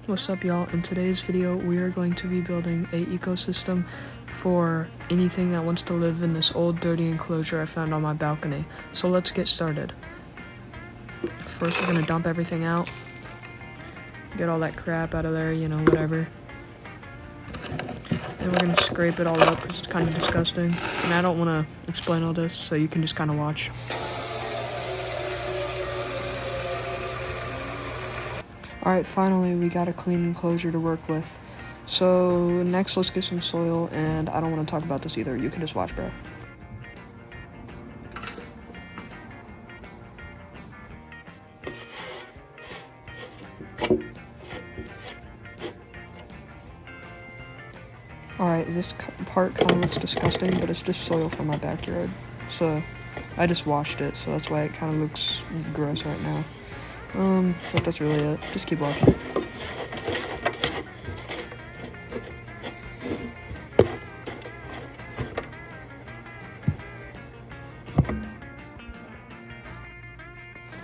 What's up, y'all? In today's video, we are going to be building a ecosystem for anything that wants to live in this old dirty enclosure I found on my balcony. So let's get started. First, we're gonna dump everything out. Get all that crap out of there, you know, whatever. And we're gonna scrape it all up because it's kind of disgusting. And I don't want to explain all this, so you can just kind of watch. Alright, finally we got a clean enclosure to work with. So next let's get some soil, and I don't want to talk about this either, you can just watch, bro. Alright, this part kind of looks disgusting, but it's just soil from my backyard. So I just washed it, so that's why it kind of looks gross right now. But that's really it. Just keep watching.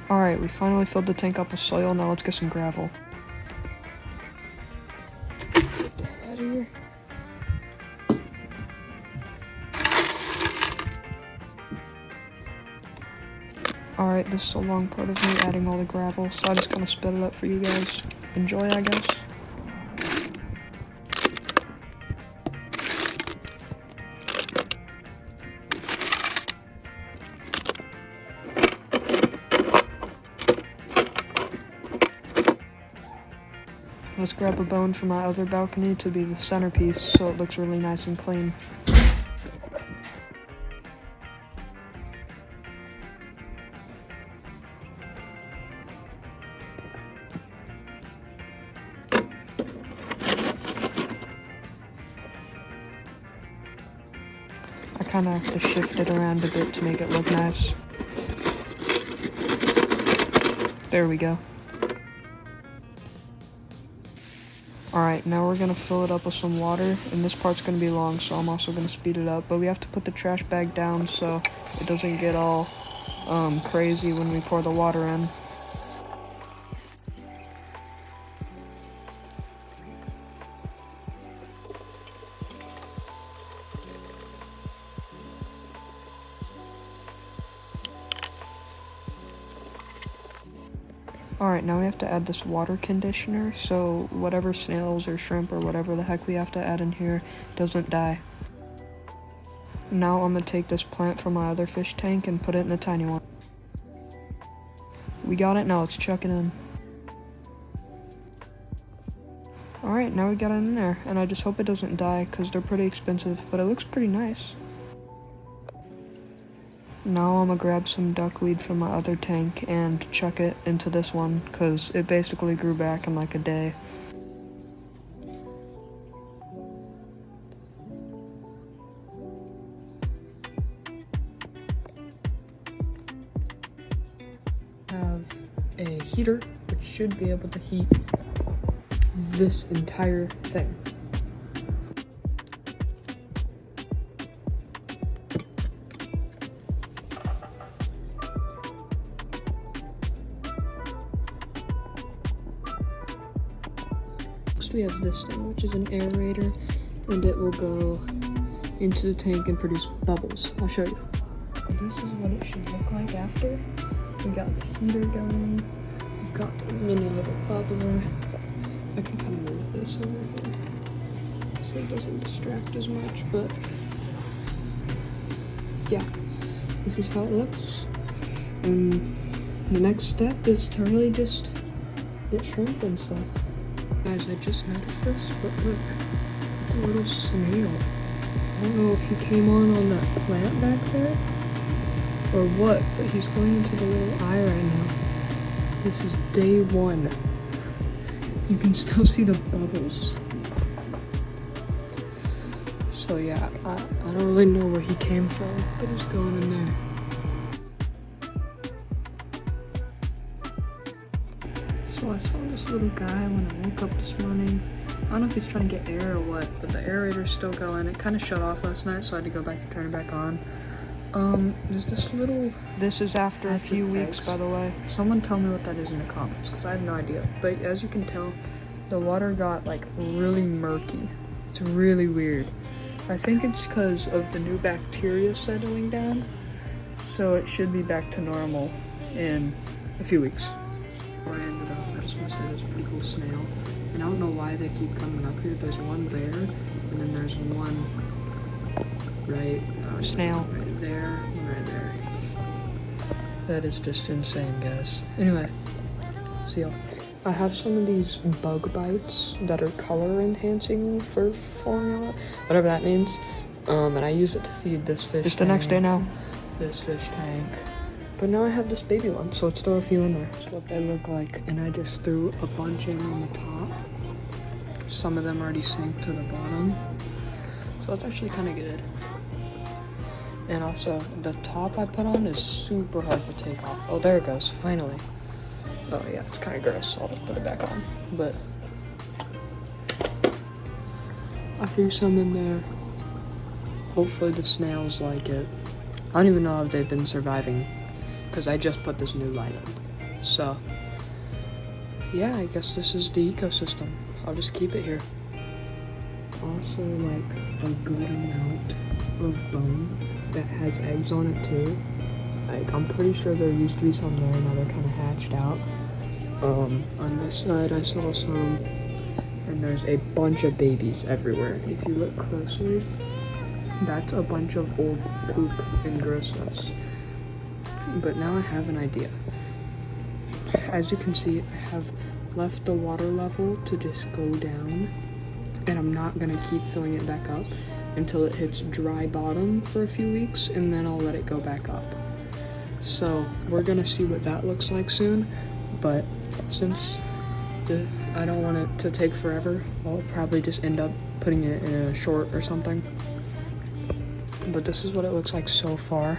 Alright, we finally filled the tank up with soil, now let's get some gravel. Get that out of here. Alright, this is a long part of me adding all the gravel, so I just kind of sped it up for you guys. Enjoy, I guess. Let's grab a bone from my other balcony to be the centerpiece so it looks really nice and clean. I kind of have to shift it around a bit to make it look nice. There we go. Alright, now we're gonna fill it up with some water, and this part's gonna be long, so I'm also gonna speed it up, but we have to put the trash bag down so it doesn't get all crazy when we pour the water in. Alright, now we have to add this water conditioner, so whatever snails or shrimp or whatever the heck we have to add in here doesn't die. Now I'm gonna take this plant from my other fish tank and put it in the tiny one. We got it, now let's chuck it in. Alright, now we got it in there, and I just hope it doesn't die because they're pretty expensive, but it looks pretty nice. Now I'm gonna grab some duckweed from my other tank and chuck it into this one because it basically grew back in like a day. Have a heater which should be able to heat this entire thing. We have this thing, which is an aerator, and it will go into the tank and produce bubbles. I'll show you. This is what it should look like after. We got the heater going, we've got the mini little bubbler. I can kind of move this over here so it doesn't distract as much, but yeah, this is how it looks. And the next step is to really just get shrimp and stuff. Guys, I just noticed this, but look, it's a little snail. I don't know if he came on that plant back there, or what, but he's going into the little eye right now. This is day one. You can still see the bubbles. So yeah, I don't really know where he came from, but he's going in there. So I saw this little guy when I woke up this morning. I don't know if he's trying to get air or what, but the aerator's still going. It kind of shut off last night, so I had to go back and turn it back on. There's this little... This is after a few weeks, by the way. Someone tell me what that is in the comments, because I have no idea. But as you can tell, the water got like really murky. It's really weird. I think it's because of the new bacteria settling down, so it should be back to normal in a few weeks. Where I ended up, I just want to say there's a pretty cool snail, and I don't know why they keep coming up here. There's one there, and then there's one right snail right there, one right there. That is just insane, guys. Anyway, see y'all. I have some of these bug bites that are color enhancing for formula, whatever that means. And I use it to feed this fish. It's the next day now. This fish tank. But now I have this baby one, so let's throw a few in there. That's what they look like. And I just threw a bunch in on the top. Some of them already sank to the bottom. So it's actually kind of good. And also, the top I put on is super hard to take off. Oh, there it goes, finally. Oh yeah, it's kind of gross, so I'll just put it back on. But I threw some in there. Hopefully the snails like it. I don't even know if they've been surviving, because I just put this new light in. So, yeah, I guess this is the ecosystem. I'll just keep it here. Also, like, a good amount of bone that has eggs on it too. Like, I'm pretty sure there used to be some there, now they're kind of hatched out. On this side I saw some, and there's a bunch of babies everywhere. If you look closely, that's a bunch of old poop and grossness. But now I have an idea. As you can see, I have left the water level to just go down, and I'm not gonna keep filling it back up until it hits dry bottom for a few weeks, and then I'll let it go back up. So we're gonna see what that looks like soon, but since I don't want it to take forever, I'll probably just end up putting it in a short or something. But this is what it looks like so far.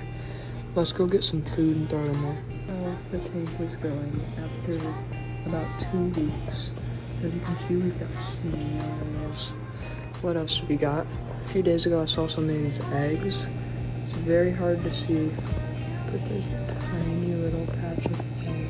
Let's go get some food and throw it in there. The tank is going after about 2 weeks. As you can see, we've got snails. What else we got? A few days ago I saw some of these eggs. It's very hard to see, but there's a tiny little patch of eggs.